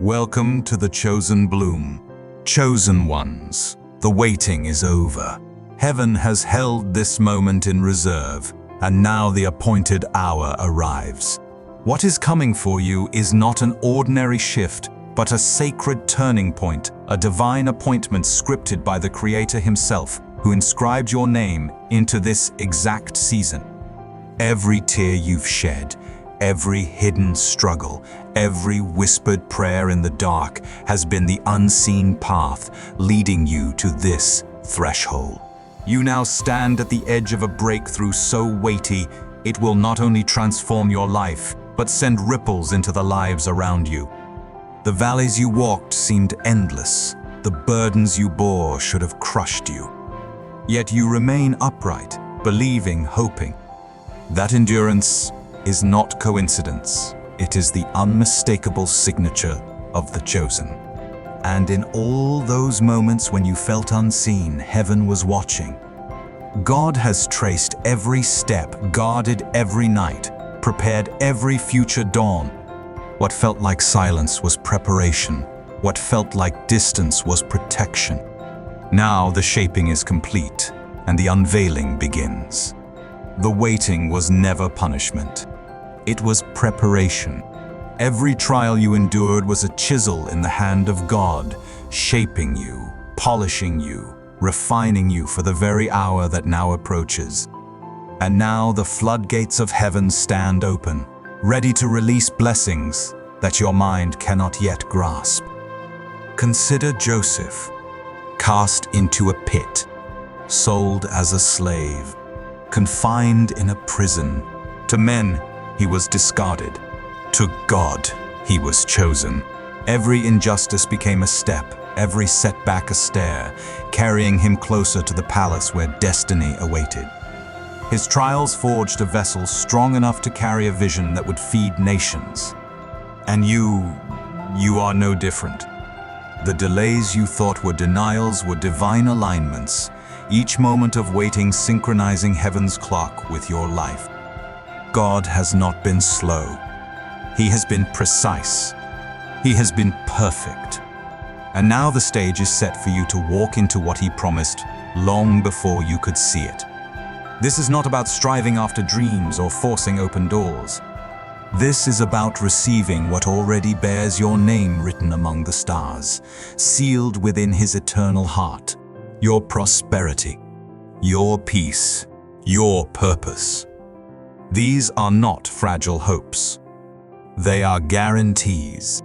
Welcome to the chosen bloom. Chosen ones, the waiting is over. Heaven has held this moment in reserve, and now the appointed hour arrives. What is coming for you is not an ordinary shift, but a sacred turning point, a divine appointment scripted by the Creator Himself, who inscribed your name into this exact season. Every tear you've shed, every hidden struggle, every whispered prayer in the dark has been the unseen path leading you to this threshold. You now stand at the edge of a breakthrough so weighty, it will not only transform your life, but send ripples into the lives around you. The valleys you walked seemed endless. The burdens you bore should have crushed you. Yet you remain upright, believing, hoping. That endurance is not coincidence. It is the unmistakable signature of the chosen. And in all those moments when you felt unseen, heaven was watching. God has traced every step, guarded every night, prepared every future dawn. What felt like silence was preparation. What felt like distance was protection. Now the shaping is complete, and the unveiling begins. The waiting was never punishment. It was preparation. Every trial you endured was a chisel in the hand of God, shaping you, polishing you, refining you for the very hour that now approaches. And now the floodgates of heaven stand open, ready to release blessings that your mind cannot yet grasp. Consider Joseph, cast into a pit, sold as a slave, confined in a prison. To men, he was discarded. To God, he was chosen. Every injustice became a step, every setback a stair, carrying him closer to the palace where destiny awaited. His trials forged a vessel strong enough to carry a vision that would feed nations. And you are no different. The delays you thought were denials were divine alignments, each moment of waiting synchronizing heaven's clock with your life. God has not been slow. He has been precise. He has been perfect. And now the stage is set for you to walk into what He promised long before you could see it. This is not about striving after dreams or forcing open doors. This is about receiving what already bears your name written among the stars, sealed within His eternal heart. Your prosperity, your peace, your purpose. These are not fragile hopes. They are guarantees.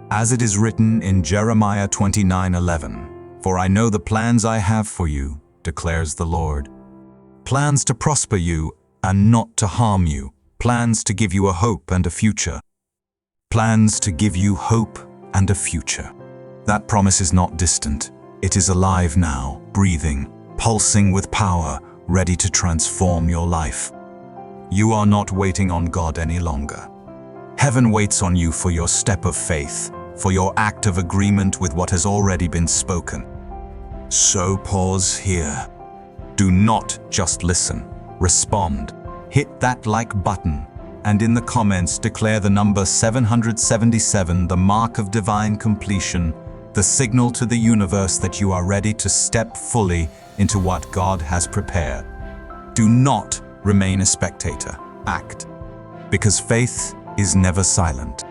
As it is written in Jeremiah 29:11, "For I know the plans I have for you, declares the Lord. Plans to prosper you and not to harm you. Plans to give you a hope and a future." Plans to give you hope and a future. That promise is not distant. It is alive now, breathing, pulsing with power, ready to transform your life. You are not waiting on God any longer. Heaven waits on you for your step of faith, for your act of agreement with what has already been spoken. So pause here. Do not just listen. Respond. Hit that like button, and in the comments declare the number 777, the mark of divine completion, the signal to the universe that you are ready to step fully into what God has prepared. Do not remain a spectator. Act. Because faith is never silent.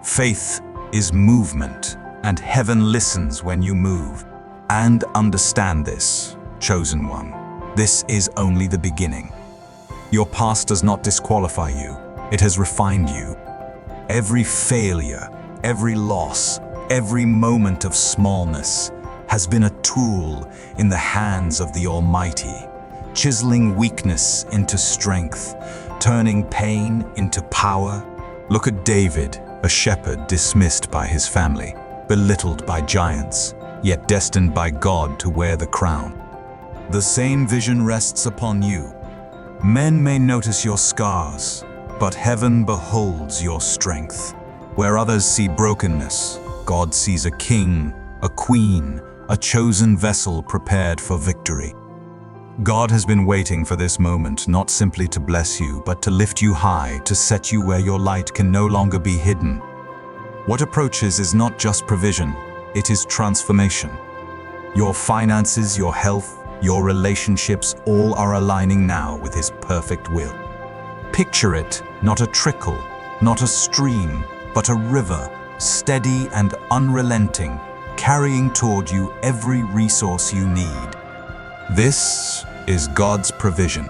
Faith is movement, and heaven listens when you move. And understand this, chosen one. This is only the beginning. Your past does not disqualify you. It has refined you. Every failure, every loss, every moment of smallness has been a tool in the hands of the Almighty, chiseling weakness into strength, turning pain into power. Look at David, a shepherd dismissed by his family, belittled by giants, yet destined by God to wear the crown. The same vision rests upon you. Men may notice your scars, but heaven beholds your strength. Where others see brokenness, God sees a king, a queen, a chosen vessel prepared for victory. God has been waiting for this moment, not simply to bless you, but to lift you high, to set you where your light can no longer be hidden. What approaches is not just provision, it is transformation. Your finances, your health, your relationships, all are aligning now with His perfect will. Picture it, not a trickle, not a stream, but a river, steady and unrelenting, carrying toward you every resource you need. This is God's provision.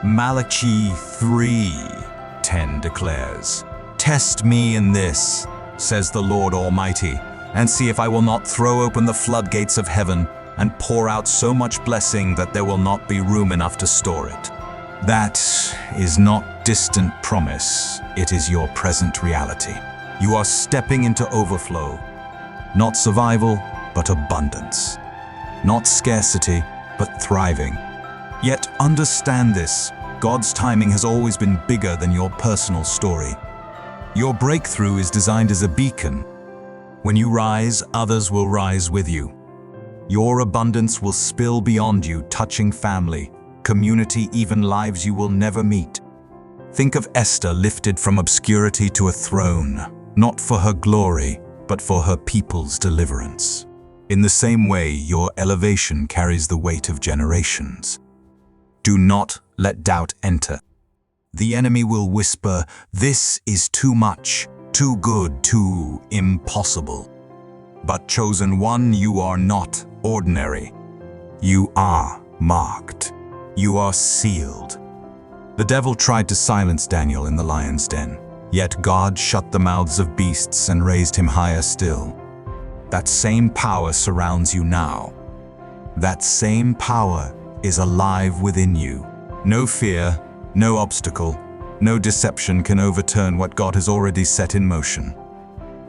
Malachi 3:10 declares, "Test me in this, says the Lord Almighty, and see if I will not throw open the floodgates of heaven and pour out so much blessing that there will not be room enough to store it." That is not distant promise, it is your present reality. You are stepping into overflow, not survival, but abundance. Not scarcity, but thriving. Yet understand this, God's timing has always been bigger than your personal story. Your breakthrough is designed as a beacon. When you rise, others will rise with you. Your abundance will spill beyond you, touching family, community, even lives you will never meet. Think of Esther lifted from obscurity to a throne, not for her glory, but for her people's deliverance. In the same way, your elevation carries the weight of generations. Do not let doubt enter. The enemy will whisper, "This is too much, too good, too impossible." But chosen one, you are not ordinary. You are marked. You are sealed. The devil tried to silence Daniel in the lion's den, yet God shut the mouths of beasts and raised him higher still. That same power surrounds you now. That same power is alive within you. No fear, no obstacle, no deception can overturn what God has already set in motion.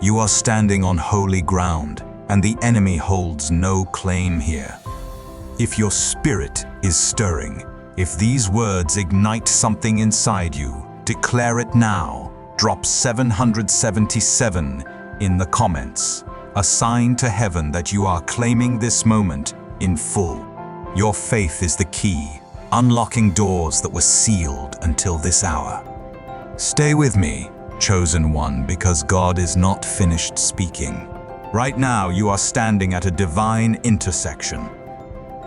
You are standing on holy ground, and the enemy holds no claim here. If your spirit is stirring, if these words ignite something inside you, declare it now. Drop 777 in the comments. A sign to heaven that you are claiming this moment in full. Your faith is the key, unlocking doors that were sealed until this hour. Stay with me, chosen one, because God is not finished speaking. Right now, you are standing at a divine intersection.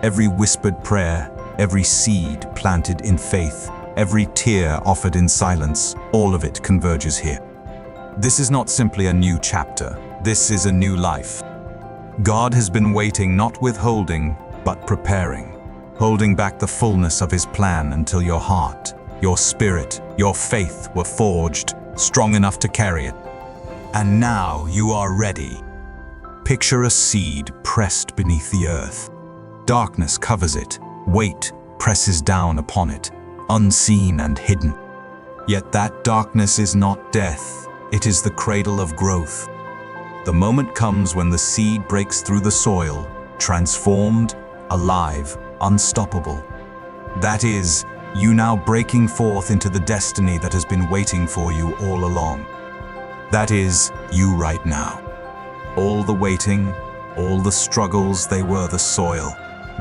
Every whispered prayer, every seed planted in faith, every tear offered in silence, all of it converges here. This is not simply a new chapter. This is a new life. God has been waiting, not withholding, but preparing, holding back the fullness of His plan until your heart, your spirit, your faith were forged, strong enough to carry it. And now you are ready. Picture a seed pressed beneath the earth. Darkness covers it, weight presses down upon it, unseen and hidden. Yet that darkness is not death, it is the cradle of growth. The moment comes when the seed breaks through the soil, transformed, alive, unstoppable. That is, you now breaking forth into the destiny that has been waiting for you all along. That is, you right now. All the waiting, all the struggles, they were the soil.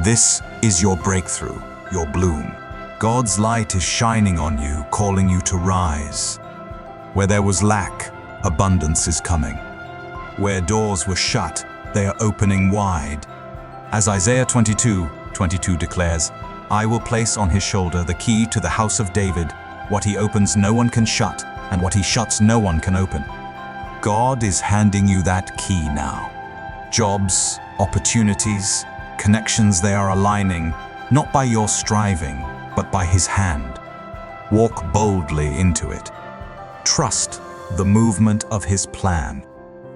This is your breakthrough, your bloom. God's light is shining on you, calling you to rise. Where there was lack, abundance is coming. Where doors were shut, they are opening wide. As Isaiah 22:22 declares, "I will place on his shoulder the key to the house of David. What he opens no one can shut, and what he shuts no one can open." God is handing you that key now. Jobs, opportunities, connections, they are aligning, not by your striving, but by His hand. Walk boldly into it. Trust the movement of His plan.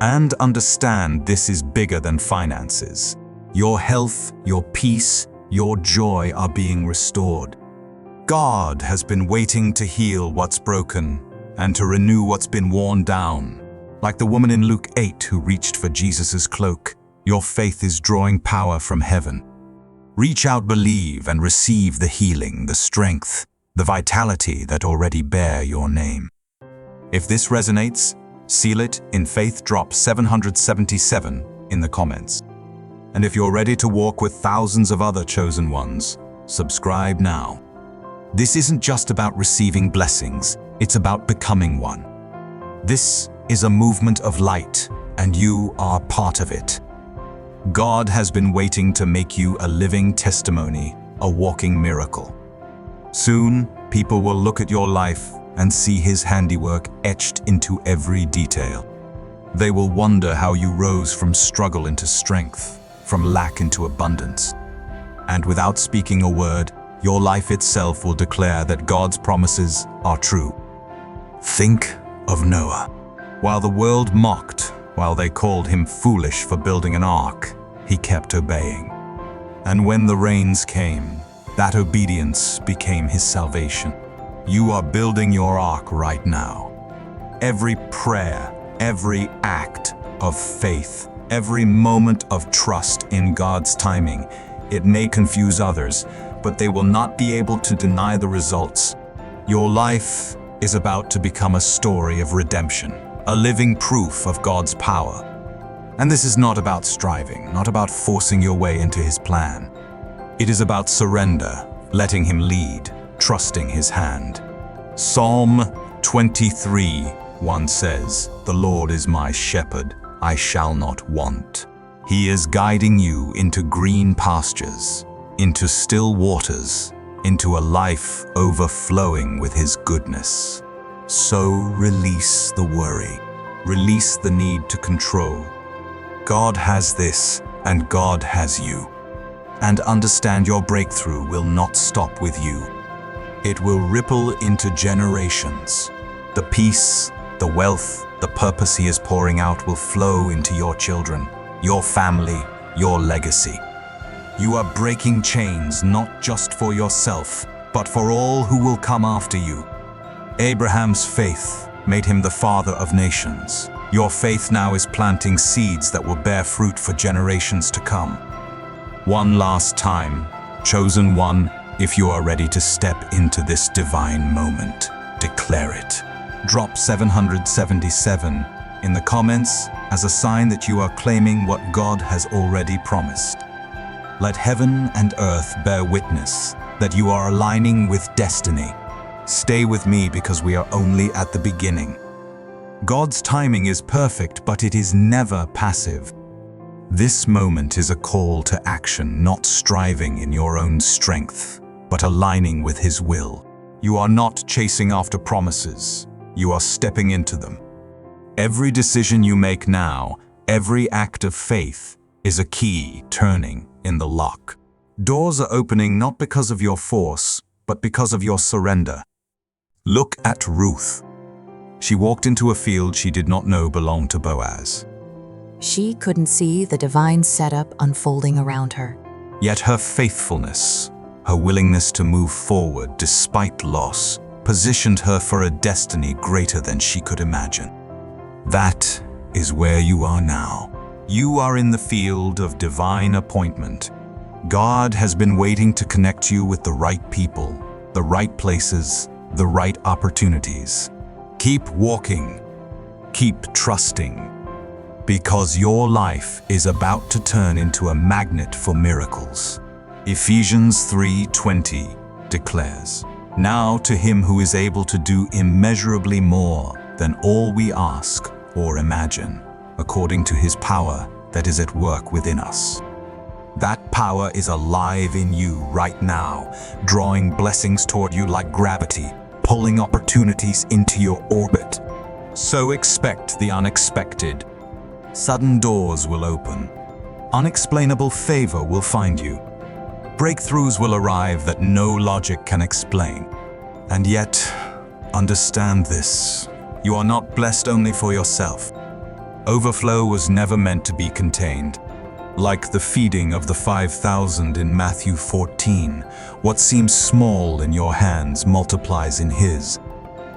And understand this is bigger than finances. Your health, your peace, your joy are being restored. God has been waiting to heal what's broken and to renew what's been worn down. Like the woman in Luke 8 who reached for Jesus' cloak, your faith is drawing power from heaven. Reach out, believe, and receive the healing, the strength, the vitality that already bear your name. If this resonates, seal it in faith. Drop 777 in the comments. And if you're ready to walk with thousands of other chosen ones, subscribe now. This isn't just about receiving blessings, it's about becoming one. This is a movement of light, and you are part of it. God has been waiting to make you a living testimony, a walking miracle. Soon, people will look at your life and see His handiwork etched into every detail. They will wonder how you rose from struggle into strength, from lack into abundance. And without speaking a word, your life itself will declare that God's promises are true. Think of Noah. While the world mocked, while they called him foolish for building an ark, he kept obeying. And when the rains came, that obedience became his salvation. You are building your ark right now. Every prayer, every act of faith, every moment of trust in God's timing, it may confuse others, but they will not be able to deny the results. Your life is about to become a story of redemption, a living proof of God's power. And this is not about striving, not about forcing your way into His plan. It is about surrender, letting Him lead, trusting His hand. Psalm 23:1 says, "The Lord is my shepherd, I shall not want." He is guiding you into green pastures, into still waters, into a life overflowing with His goodness. So release the worry, release the need to control. God has this, and God has you. And understand your breakthrough will not stop with you. It will ripple into generations. The peace, the wealth, the purpose He is pouring out will flow into your children, your family, your legacy. You are breaking chains not just for yourself, but for all who will come after you. Abraham's faith made him the father of nations. Your faith now is planting seeds that will bear fruit for generations to come. One last time, chosen one, if you are ready to step into this divine moment, declare it. Drop 777 in the comments as a sign that you are claiming what God has already promised. Let heaven and earth bear witness that you are aligning with destiny. Stay with me because we are only at the beginning. God's timing is perfect, but it is never passive. This moment is a call to action, not striving in your own strength, but aligning with His will. You are not chasing after promises. You are stepping into them. Every decision you make now, every act of faith, is a key turning in the lock. Doors are opening not because of your force, but because of your surrender. Look at Ruth. She walked into a field she did not know belonged to Boaz. She couldn't see the divine setup unfolding around her. Yet her faithfulness, her willingness to move forward despite loss, positioned her for a destiny greater than she could imagine. That is where you are now. You are in the field of divine appointment. God has been waiting to connect you with the right people, the right places, the right opportunities. Keep walking. Keep trusting. Because your life is about to turn into a magnet for miracles. Ephesians 3:20 declares, "Now to Him who is able to do immeasurably more than all we ask or imagine, according to His power that is at work within us." That power is alive in you right now, drawing blessings toward you like gravity, pulling opportunities into your orbit. So expect the unexpected. Sudden doors will open. Unexplainable favor will find you. Breakthroughs will arrive that no logic can explain. And yet, understand this. You are not blessed only for yourself. Overflow was never meant to be contained. Like the feeding of the 5,000 in Matthew 14, what seems small in your hands multiplies in His.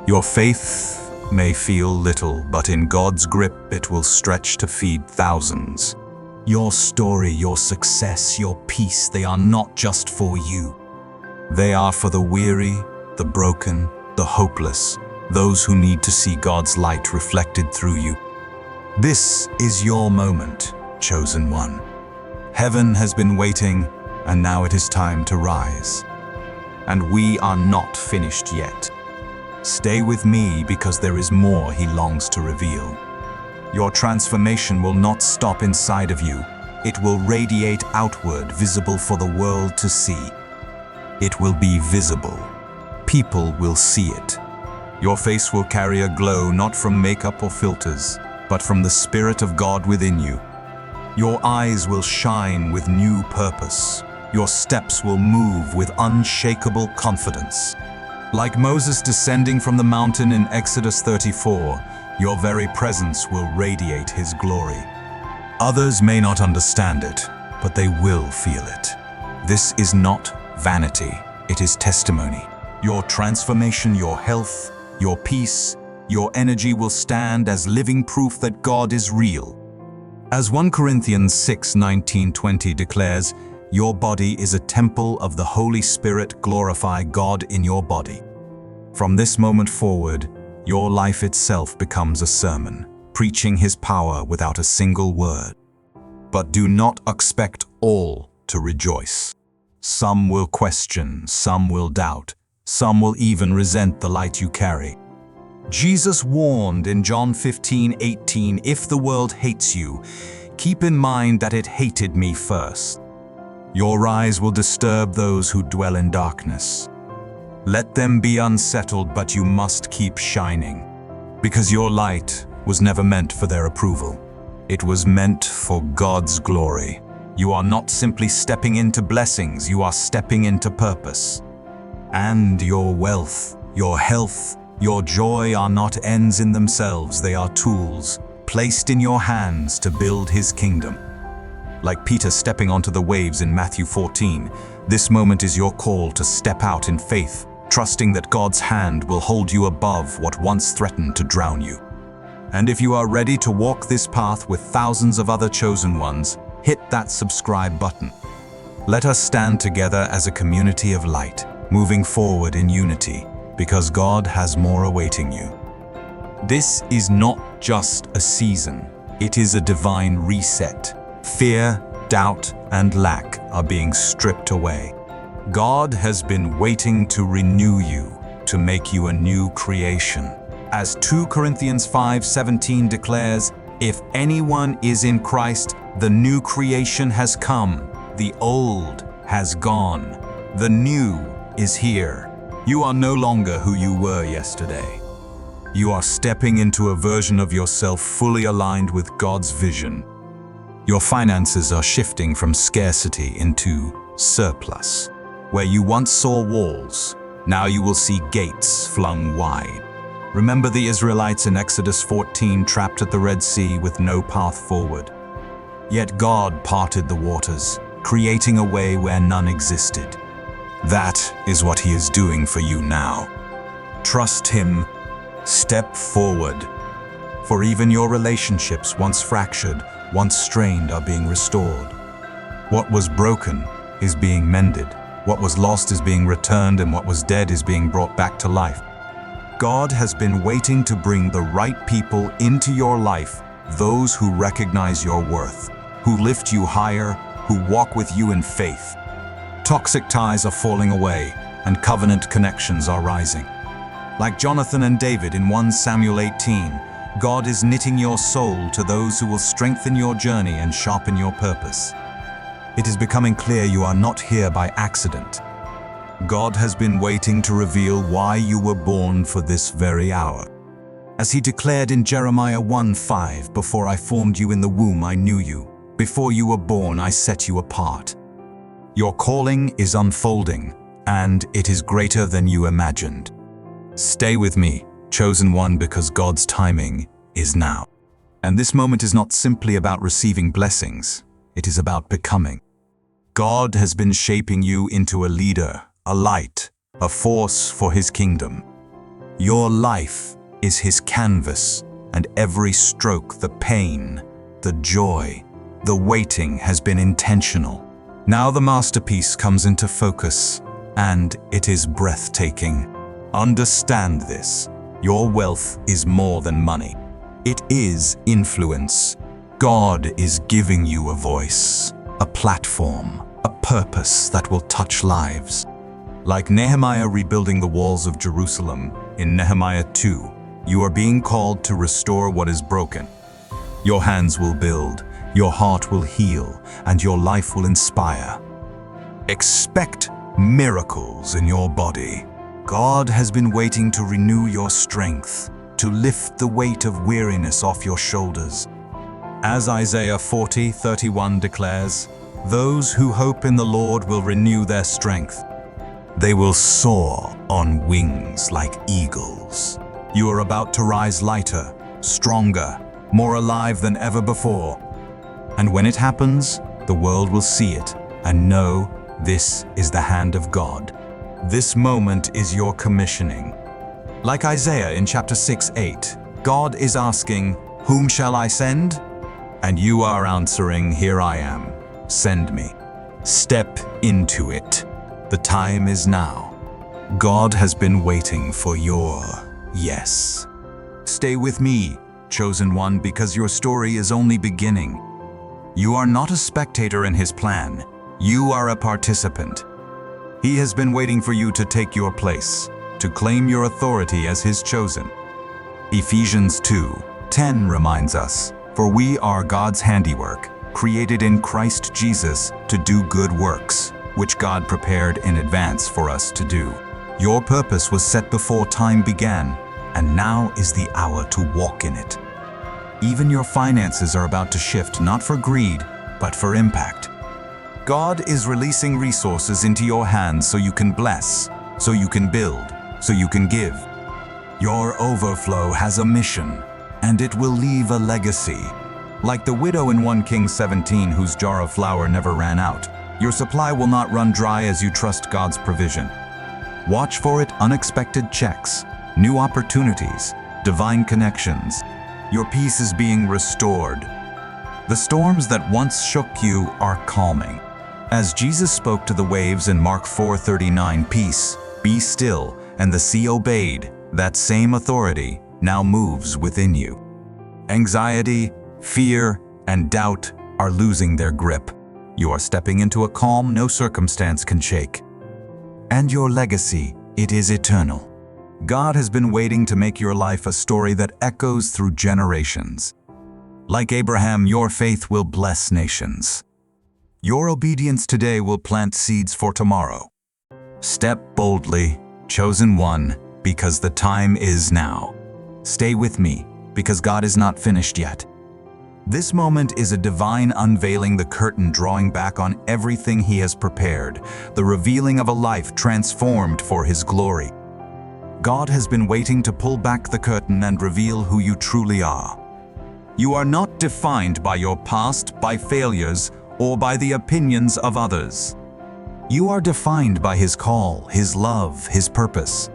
Your faith may feel little, but in God's grip it will stretch to feed thousands. Your story, your success, your peace, they are not just for you. They are for the weary, the broken, the hopeless, those who need to see God's light reflected through you. This is your moment, chosen one. Heaven has been waiting, and now it is time to rise. And we are not finished yet. Stay with me because there is more he longs to reveal. Your transformation will not stop inside of you. It will radiate outward, visible for the world to see. It will be visible. People will see it. Your face will carry a glow not from makeup or filters, but from the Spirit of God within you. Your eyes will shine with new purpose. Your steps will move with unshakable confidence. Like Moses descending from the mountain in Exodus 34, your very presence will radiate his glory. Others may not understand it, but they will feel it. This is not vanity, it is testimony. Your transformation, your health, your peace, your energy will stand as living proof that God is real. As 1 Corinthians 6:19-20 declares, your body is a temple of the Holy Spirit. Glorify God in your body. From this moment forward, your life itself becomes a sermon, preaching his power without a single word. But do not expect all to rejoice. Some will question, some will doubt, some will even resent the light you carry. Jesus warned in John 15:18, if the world hates you, keep in mind that it hated me first. Your rise will disturb those who dwell in darkness. Let them be unsettled, but you must keep shining, because your light was never meant for their approval. It was meant for God's glory. You are not simply stepping into blessings, you are stepping into purpose. And your wealth, your health, your joy are not ends in themselves, they are tools placed in your hands to build his kingdom. Like Peter stepping onto the waves in Matthew 14, this moment is your call to step out in faith, trusting that God's hand will hold you above what once threatened to drown you. And if you are ready to walk this path with thousands of other chosen ones, hit that subscribe button. Let us stand together as a community of light, moving forward in unity, because God has more awaiting you. This is not just a season, it is a divine reset. Fear, doubt, and lack are being stripped away. God has been waiting to renew you, to make you a new creation. As 2 Corinthians 5:17 declares, if anyone is in Christ, the new creation has come. The old has gone. The new is here. You are no longer who you were yesterday. You are stepping into a version of yourself fully aligned with God's vision. Your finances are shifting from scarcity into surplus. Where you once saw walls, now you will see gates flung wide. Remember the Israelites in Exodus 14 trapped at the Red Sea with no path forward. Yet God parted the waters, creating a way where none existed. That is what he is doing for you now. Trust him. Step forward. For even your relationships, once fractured, once strained, are being restored. What was broken is being mended. What was lost is being returned, and what was dead is being brought back to life. God has been waiting to bring the right people into your life, those who recognize your worth, who lift you higher, who walk with you in faith. Toxic ties are falling away, and covenant connections are rising. Like Jonathan and David in 1 Samuel 18, God is knitting your soul to those who will strengthen your journey and sharpen your purpose. It is becoming clear you are not here by accident. God has been waiting to reveal why you were born for this very hour. As he declared in Jeremiah 1:5, before I formed you in the womb, I knew you. Before you were born, I set you apart. Your calling is unfolding, and it is greater than you imagined. Stay with me, chosen one, because God's timing is now. And this moment is not simply about receiving blessings, it is about becoming. God has been shaping you into a leader, a light, a force for his kingdom. Your life is his canvas, and every stroke, the pain, the joy, the waiting has been intentional. Now the masterpiece comes into focus, and it is breathtaking. Understand this. Your wealth is more than money. It is influence. God is giving you a voice, a platform, a purpose that will touch lives. Like Nehemiah rebuilding the walls of Jerusalem, In Nehemiah 2, you are being called to restore what is broken. Your hands will build, your heart will heal, and your life will inspire. Expect miracles in your body. God has been waiting to renew your strength, to lift the weight of weariness off your shoulders. As Isaiah 40:31 declares, those who hope in the Lord will renew their strength. They will soar on wings like eagles. You are about to rise lighter, stronger, more alive than ever before. And when it happens, the world will see it and know this is the hand of God. This moment is your commissioning. Like Isaiah in chapter 6:8, God is asking, "Whom shall I send?" And you are answering, "Here I am, send me." Step into it. The time is now. God has been waiting for your yes. Stay with me, chosen one, because your story is only beginning. You are not a spectator in His plan. You are a participant. He has been waiting for you to take your place, to claim your authority as His chosen. Ephesians 2:10 reminds us, "For we are God's handiwork, created in Christ Jesus to do good works, which God prepared in advance for us to do." Your purpose was set before time began, and now is the hour to walk in it. Even your finances are about to shift, not for greed, but for impact. God is releasing resources into your hands so you can bless, so you can build, so you can give. Your overflow has a mission, and it will leave a legacy. Like the widow in 1 Kings 17 whose jar of flour never ran out, your supply will not run dry as you trust God's provision. Watch for it: unexpected checks, new opportunities, divine connections. Your peace is being restored. The storms that once shook you are calming. As Jesus spoke to the waves in Mark 4:39, "Peace, be still," and the sea obeyed, that same authority now moves within you. Anxiety, fear, and doubt are losing their grip. You are stepping into a calm no circumstance can shake. And your legacy, it is eternal. God has been waiting to make your life a story that echoes through generations. Like Abraham, your faith will bless nations. Your obedience today will plant seeds for tomorrow. Step boldly, chosen one, because the time is now. Stay with me, because God is not finished yet. This moment is a divine unveiling, the curtain drawing back on everything He has prepared, the revealing of a life transformed for His glory. God has been waiting to pull back the curtain and reveal who you truly are. You are not defined by your past, by failures, or by the opinions of others. You are defined by His call, His love, His purpose.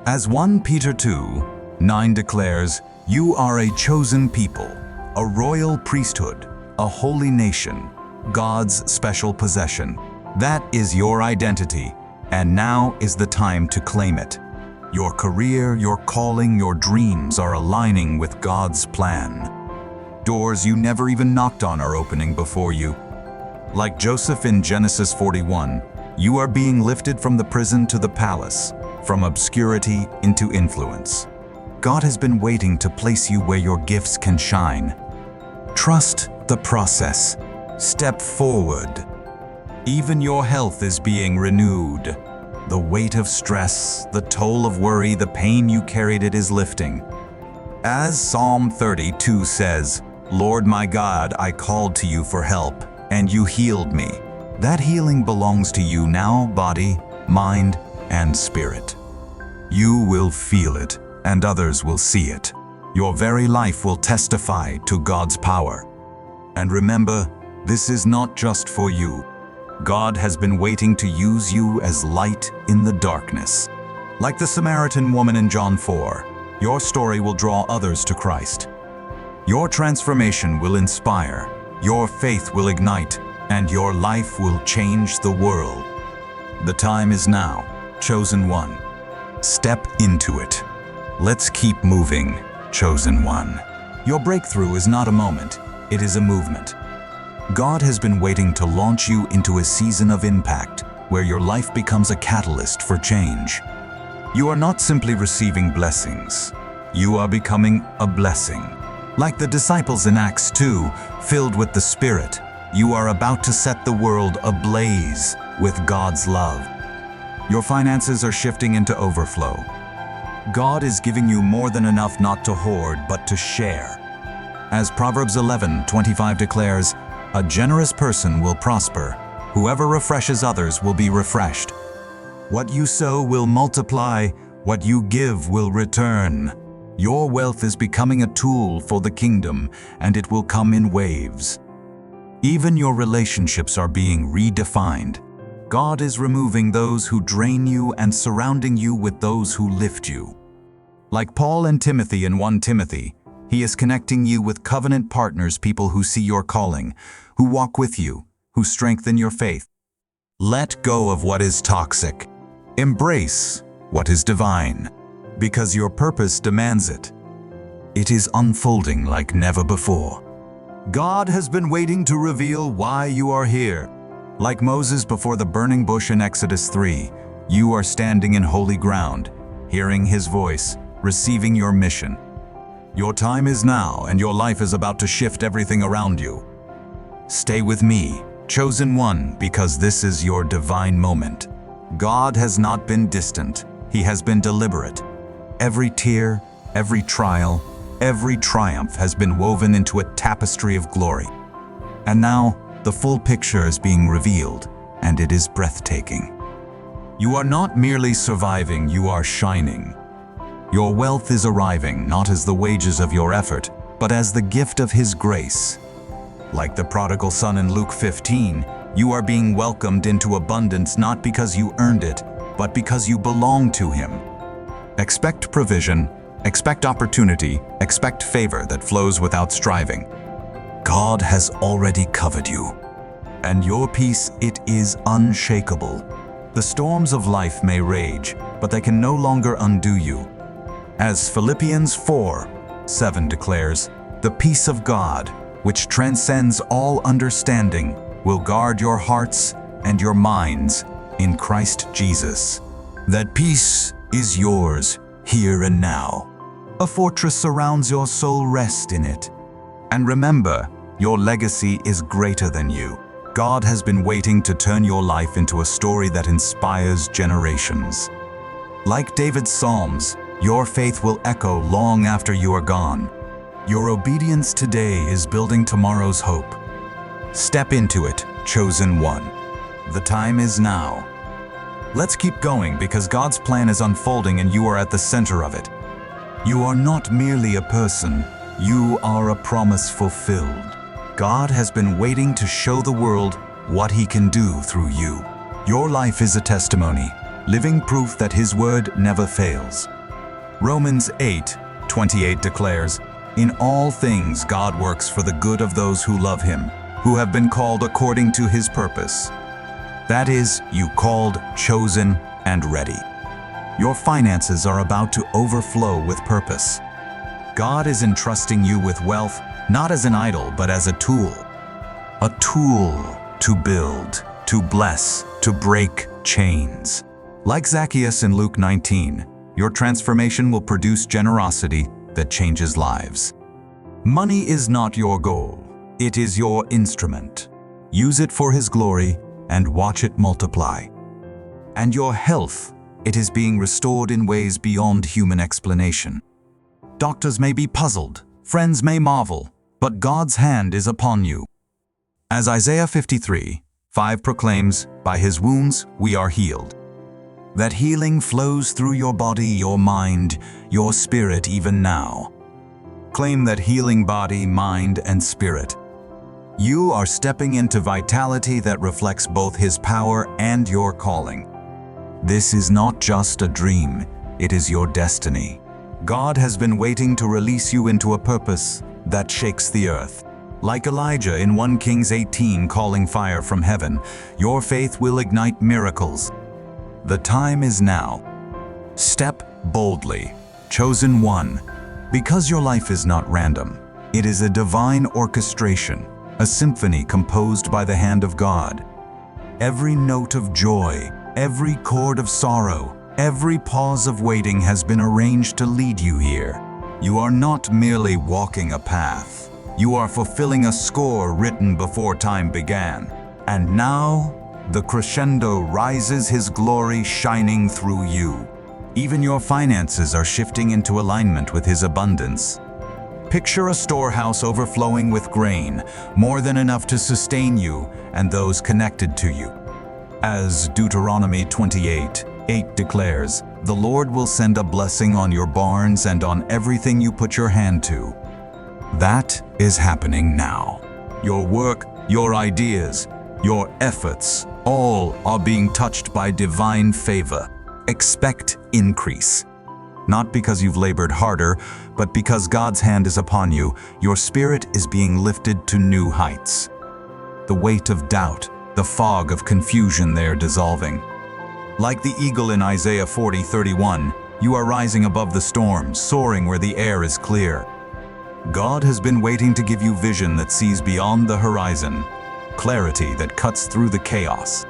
As 1 Peter 2:9 declares, you are a chosen people, a royal priesthood, a holy nation, God's special possession. That is your identity, and now is the time to claim it. Your career, your calling, your dreams are aligning with God's plan. Doors you never even knocked on are opening before you. Like Joseph in Genesis 41, you are being lifted from the prison to the palace, from obscurity into influence. God has been waiting to place you where your gifts can shine. Trust the process. Step forward. Even your health is being renewed. The weight of stress, the toll of worry, the pain you carried, it is lifting. As Psalm 32 says, "Lord my God, I called to you for help, and you healed me." That healing belongs to you now, body, mind, and spirit. You will feel it, and others will see it. Your very life will testify to God's power. And remember, this is not just for you. God has been waiting to use you as light in the darkness. Like the Samaritan woman in John 4, your story will draw others to Christ. Your transformation will inspire, your faith will ignite, and your life will change the world. The time is now, chosen one. Step into it. Let's keep moving, chosen one. Your breakthrough is not a moment, it is a movement. God has been waiting to launch you into a season of impact where your life becomes a catalyst for change. You are not simply receiving blessings. You are becoming a blessing. Like the disciples in Acts 2, filled with the Spirit, you are about to set the world ablaze with God's love. Your finances are shifting into overflow. God is giving you more than enough not to hoard, but to share. As Proverbs 11:25 declares, a generous person will prosper. Whoever refreshes others will be refreshed. What you sow will multiply, what you give will return. Your wealth is becoming a tool for the kingdom, and it will come in waves. Even your relationships are being redefined. God is removing those who drain you and surrounding you with those who lift you. Like Paul and Timothy in 1 Timothy, he is connecting you with covenant partners, people who see your calling, who walk with you, who strengthen your faith. Let go of what is toxic. Embrace what is divine, because your purpose demands it. It is unfolding like never before. God has been waiting to reveal why you are here. Like Moses before the burning bush in Exodus 3, you are standing in holy ground, hearing his voice, receiving your mission. Your time is now, and your life is about to shift everything around you. Stay with me, chosen one, because this is your divine moment. God has not been distant. He has been deliberate. Every tear, every trial, every triumph has been woven into a tapestry of glory. And now, the full picture is being revealed, and it is breathtaking. You are not merely surviving, you are shining. Your wealth is arriving not as the wages of your effort, but as the gift of His grace. Like the prodigal son in Luke 15, you are being welcomed into abundance not because you earned it, but because you belong to Him. Expect provision, expect opportunity, expect favor that flows without striving. God has already covered you, and your peace, it is unshakable. The storms of life may rage, but they can no longer undo you. As Philippians 4:7 declares, the peace of God, which transcends all understanding, will guard your hearts and your minds in Christ Jesus. That peace is yours here and now. A fortress surrounds your soul, rest in it. And remember, your legacy is greater than you. God has been waiting to turn your life into a story that inspires generations. Like David's Psalms, your faith will echo long after you are gone. Your obedience today is building tomorrow's hope. Step into it, chosen one. The time is now. Let's keep going because God's plan is unfolding and you are at the center of it. You are not merely a person, you are a promise fulfilled. God has been waiting to show the world what He can do through you. Your life is a testimony, living proof that His word never fails. Romans 8:28 declares, "In all things God works for the good of those who love Him, who have been called according to His purpose." That is, you called, chosen, and ready. Your finances are about to overflow with purpose. God is entrusting you with wealth, not as an idol, but as a tool. A tool to build, to bless, to break chains. Like Zacchaeus in Luke 19, your transformation will produce generosity that changes lives. Money is not your goal. It is your instrument. Use it for His glory and watch it multiply. And your health, it is being restored in ways beyond human explanation. Doctors may be puzzled, friends may marvel, but God's hand is upon you. As Isaiah 53:5 proclaims, by His wounds we are healed. That healing flows through your body, your mind, your spirit even now. Claim that healing body, mind, and spirit. You are stepping into vitality that reflects both His power and your calling. This is not just a dream, it is your destiny. God has been waiting to release you into a purpose that shakes the earth. Like Elijah in 1 Kings 18 calling fire from heaven, your faith will ignite miracles. The time is now. Step boldly, chosen one, because your life is not random. It is a divine orchestration, a symphony composed by the hand of God. Every note of joy, every chord of sorrow, Every pause of waiting has been arranged to lead you here. You are not merely walking a path. You are fulfilling a score written before time began. And now, the crescendo rises, His glory shining through you. Even your finances are shifting into alignment with His abundance. Picture a storehouse overflowing with grain, more than enough to sustain you and those connected to you. As Deuteronomy 28:8 declares, "The Lord will send a blessing on your barns and on everything you put your hand to." That is happening now. Your work, your ideas, your efforts, all are being touched by divine favor. Expect increase. Not because you've labored harder, but because God's hand is upon you. Your spirit is being lifted to new heights. The weight of doubt, the fog of confusion, they're dissolving. Like the eagle in Isaiah 40:31, you are rising above the storm, soaring where the air is clear. God has been waiting to give you vision that sees beyond the horizon, clarity that cuts through the chaos.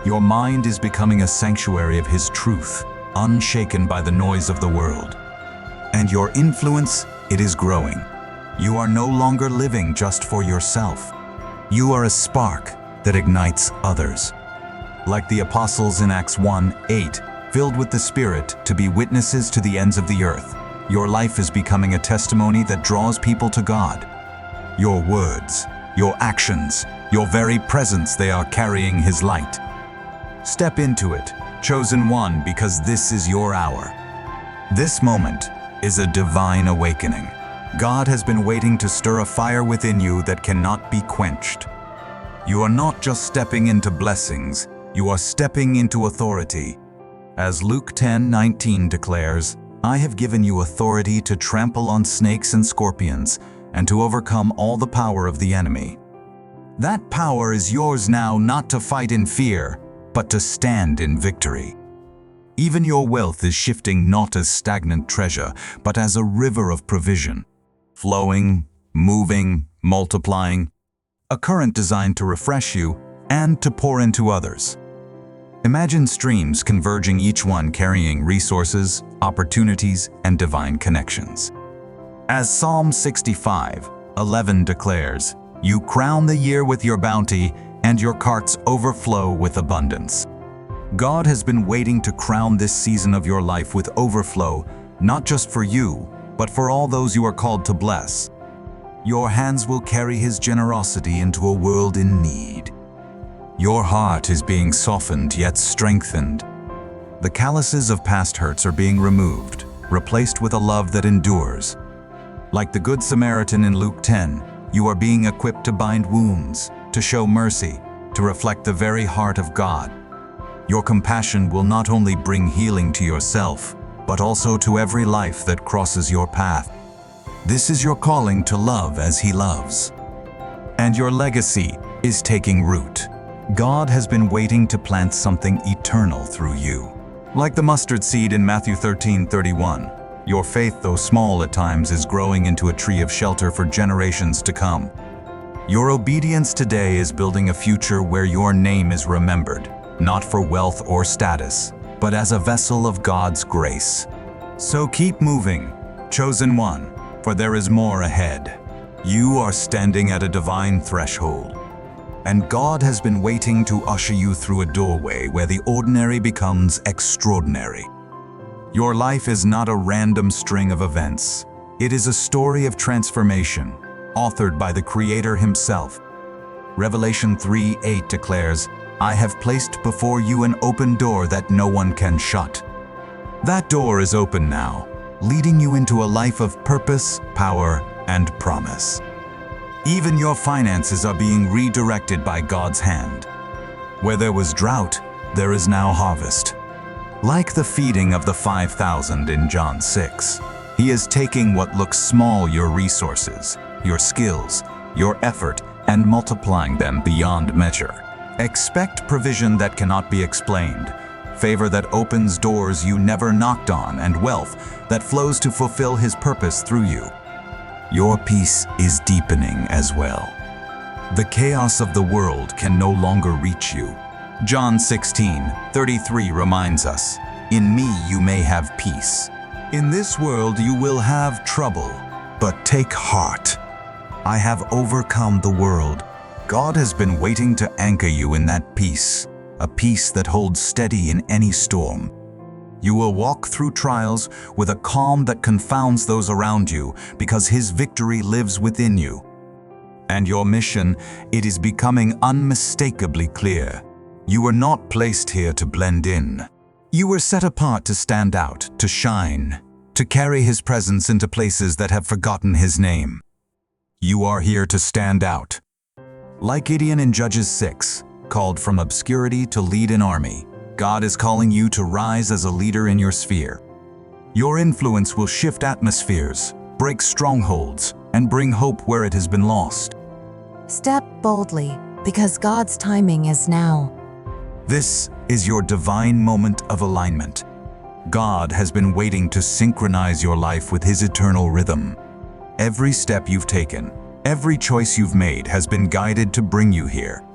Your mind is becoming a sanctuary of His truth, unshaken by the noise of the world. And your influence, it is growing. You are no longer living just for yourself. You are a spark that ignites others. Like the apostles in Acts 1:8, filled with the Spirit to be witnesses to the ends of the earth. Your life is becoming a testimony that draws people to God. Your words, your actions, your very presence, they are carrying His light. Step into it, chosen one, because this is your hour. This moment is a divine awakening. God has been waiting to stir a fire within you that cannot be quenched. You are not just stepping into blessings, you are stepping into authority. As Luke 10:19 declares, "I have given you authority to trample on snakes and scorpions, and to overcome all the power of the enemy." That power is yours now, not to fight in fear, but to stand in victory. Even your wealth is shifting not as stagnant treasure, but as a river of provision, flowing, moving, multiplying, a current designed to refresh you and to pour into others. Imagine streams converging, each one carrying resources, opportunities, and divine connections. As Psalm 65:11 declares, "You crown the year with your bounty, and your carts overflow with abundance." God has been waiting to crown this season of your life with overflow, not just for you, but for all those you are called to bless. Your hands will carry His generosity into a world in need. Your heart is being softened yet strengthened. The calluses of past hurts are being removed, replaced with a love that endures. Like the Good Samaritan in Luke 10, you are being equipped to bind wounds, to show mercy, to reflect the very heart of God. Your compassion will not only bring healing to yourself, but also to every life that crosses your path. This is your calling to love as He loves. And your legacy is taking root. God has been waiting to plant something eternal through you. Like the mustard seed in Matthew 13:31, your faith, though small at times, is growing into a tree of shelter for generations to come. Your obedience today is building a future where your name is remembered, not for wealth or status, but as a vessel of God's grace. So keep moving, chosen one, for there is more ahead. You are standing at a divine threshold, and God has been waiting to usher you through a doorway where the ordinary becomes extraordinary. Your life is not a random string of events. It is a story of transformation, authored by the Creator Himself. Revelation 3:8 declares, "I have placed before you an open door that no one can shut." That door is open now, leading you into a life of purpose, power, and promise. Even your finances are being redirected by God's hand. Where there was drought, there is now harvest. Like the feeding of the 5,000 in John 6, He is taking what looks small, your resources, your skills, your effort, and multiplying them beyond measure. Expect provision that cannot be explained, favor that opens doors you never knocked on, and wealth that flows to fulfill His purpose through you. Your peace is deepening as well. The chaos of the world can no longer reach you. John 16:33 reminds us, In me you may have peace. In this world you will have trouble, but take heart. I have overcome the world. God has been waiting to anchor you in that peace, a peace that holds steady in any storm. You will walk through trials with a calm that confounds those around you because His victory lives within you. And your mission, it is becoming unmistakably clear. You were not placed here to blend in. You were set apart to stand out, to shine, to carry His presence into places that have forgotten His name. You are here to stand out. Like Gideon in Judges 6, called from obscurity to lead an army, God is calling you to rise as a leader in your sphere. Your influence will shift atmospheres, break strongholds, and bring hope where it has been lost. Step boldly, because God's timing is now. This is your divine moment of alignment. God has been waiting to synchronize your life with His eternal rhythm. Every step you've taken, every choice you've made has been guided to bring you here.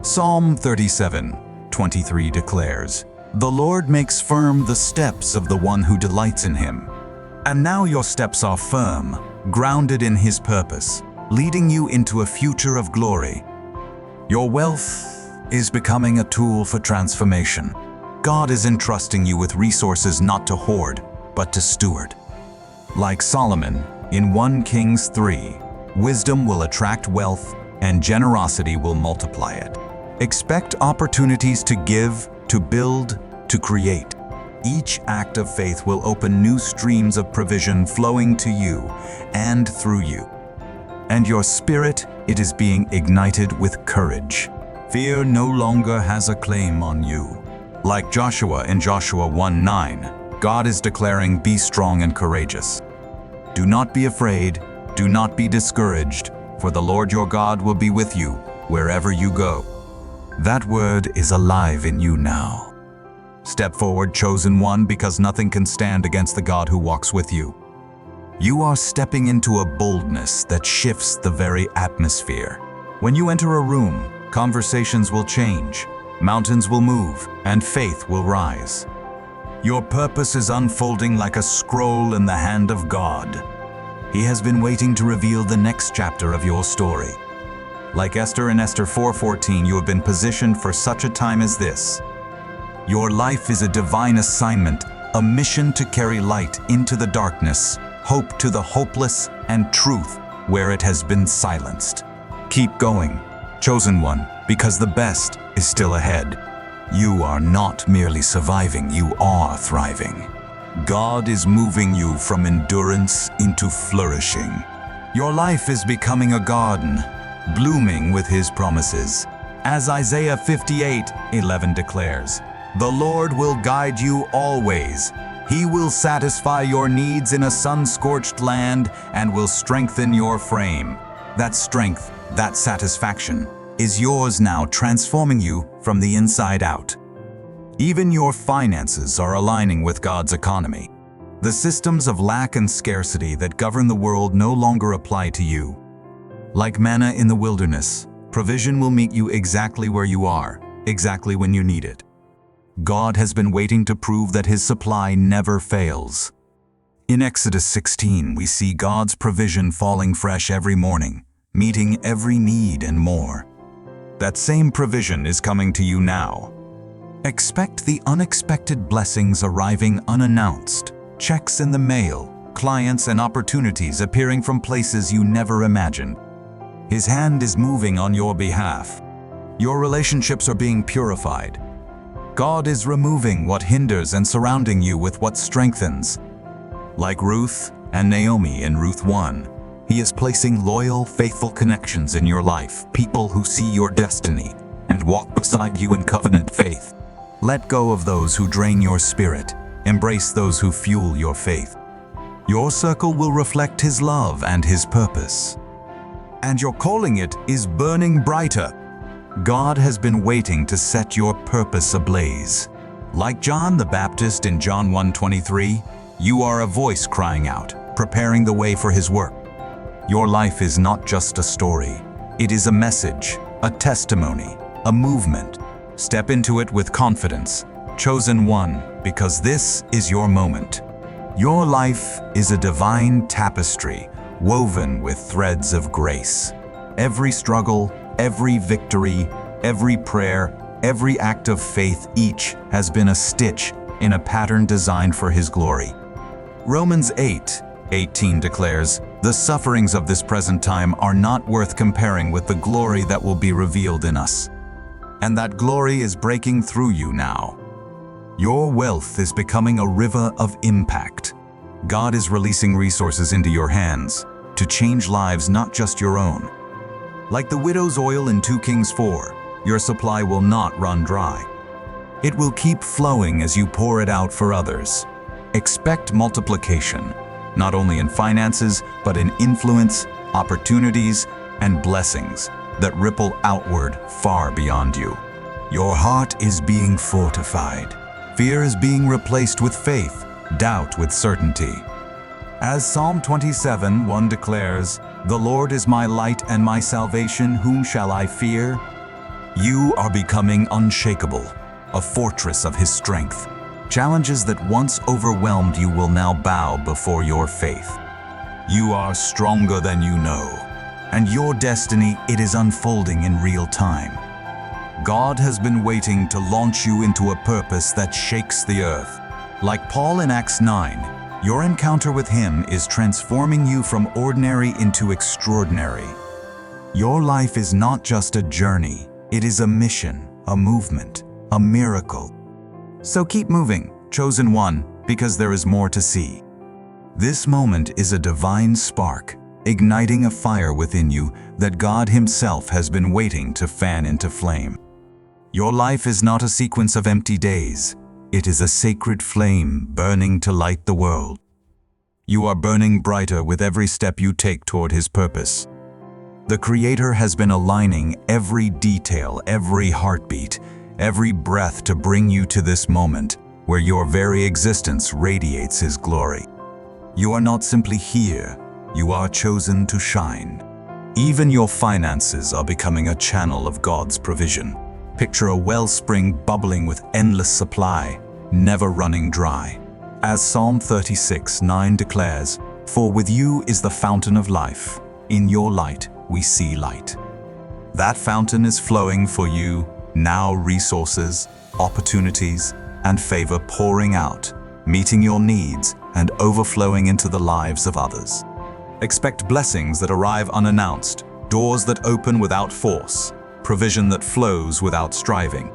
Psalm 37:23 declares, "The Lord makes firm the steps of the one who delights in Him." And now your steps are firm, grounded in His purpose, leading you into a future of glory. Your wealth is becoming a tool for transformation. God is entrusting you with resources not to hoard, but to steward. Like Solomon, in 1 Kings 3, wisdom will attract wealth and generosity will multiply it. Expect opportunities to give, to build, to create. Each act of faith will open new streams of provision flowing to you and through you. And your spirit, it is being ignited with courage. Fear no longer has a claim on you. Like Joshua in Joshua 1:9, God is declaring, "Be strong and courageous. Do not be afraid, do not be discouraged, for the Lord your God will be with you wherever you go." That word is alive in you now. Step forward, chosen one, because nothing can stand against the God who walks with you. You are stepping into a boldness that shifts the very atmosphere. When you enter a room, conversations will change, mountains will move, and faith will rise. Your purpose is unfolding like a scroll in the hand of God. He has been waiting to reveal the next chapter of your story. Like Esther in Esther 4:14, you have been positioned for such a time as this. Your life is a divine assignment, a mission to carry light into the darkness, hope to the hopeless, and truth where it has been silenced. Keep going, chosen one, because the best is still ahead. You are not merely surviving, you are thriving. God is moving you from endurance into flourishing. Your life is becoming a garden, blooming with His promises. As Isaiah 58:11 declares, "The Lord will guide you always. He will satisfy your needs in a sun-scorched land and will strengthen your frame." That strength, that satisfaction, is yours now, transforming you from the inside out. Even your finances are aligning with God's economy. The systems of lack and scarcity that govern the world no longer apply to you. Like manna in the wilderness, provision will meet you exactly where you are, exactly when you need it. God has been waiting to prove that His supply never fails. In Exodus 16, we see God's provision falling fresh every morning, meeting every need and more. That same provision is coming to you now. Expect the unexpected blessings arriving unannounced, checks in the mail, clients and opportunities appearing from places you never imagined. His hand is moving on your behalf. Your relationships are being purified. God is removing what hinders and surrounding you with what strengthens. Like Ruth and Naomi in Ruth 1, He is placing loyal, faithful connections in your life, people who see your destiny and walk beside you in covenant faith. Let go of those who drain your spirit. Embrace those who fuel your faith. Your circle will reflect His love and His purpose. And your calling it is burning brighter. God has been waiting to set your purpose ablaze. Like John the Baptist in John 1:23, you are a voice crying out, preparing the way for His work. Your life is not just a story. It is a message, a testimony, a movement. Step into it with confidence. Chosen one, because this is your moment. Your life is a divine tapestry woven with threads of grace. Every struggle, every victory, every prayer, every act of faith, each has been a stitch in a pattern designed for His glory. Romans 8:18 declares, "The sufferings of this present time are not worth comparing with the glory that will be revealed in us." And that glory is breaking through you now. Your wealth is becoming a river of impact. God is releasing resources into your hands to change lives, not just your own. Like the widow's oil in 2 Kings 4, your supply will not run dry. It will keep flowing as you pour it out for others. Expect multiplication, not only in finances, but in influence, opportunities, and blessings that ripple outward far beyond you. Your heart is being fortified. Fear is being replaced with faith, doubt with certainty. As Psalm 27:1 declares, "The Lord is my light and my salvation, whom shall I fear?" You are becoming unshakable, a fortress of His strength. Challenges that once overwhelmed you will now bow before your faith. You are stronger than you know, and your destiny, it is unfolding in real time. God has been waiting to launch you into a purpose that shakes the earth. Like Paul in Acts 9, your encounter with Him is transforming you from ordinary into extraordinary. Your life is not just a journey, it is a mission, a movement, a miracle. So keep moving, chosen one, because there is more to see. This moment is a divine spark, igniting a fire within you that God Himself has been waiting to fan into flame. Your life is not a sequence of empty days. It is a sacred flame burning to light the world. You are burning brighter with every step you take toward His purpose. The Creator has been aligning every detail, every heartbeat, every breath to bring you to this moment where your very existence radiates His glory. You are not simply here, you are chosen to shine. Even your finances are becoming a channel of God's provision. Picture a wellspring bubbling with endless supply, never running dry. As Psalm 36:9 declares, "For with you is the fountain of life. In your light we see light." That fountain is flowing for you now, resources, opportunities, and favor pouring out, meeting your needs and overflowing into the lives of others. Expect blessings that arrive unannounced, doors that open without force, provision that flows without striving.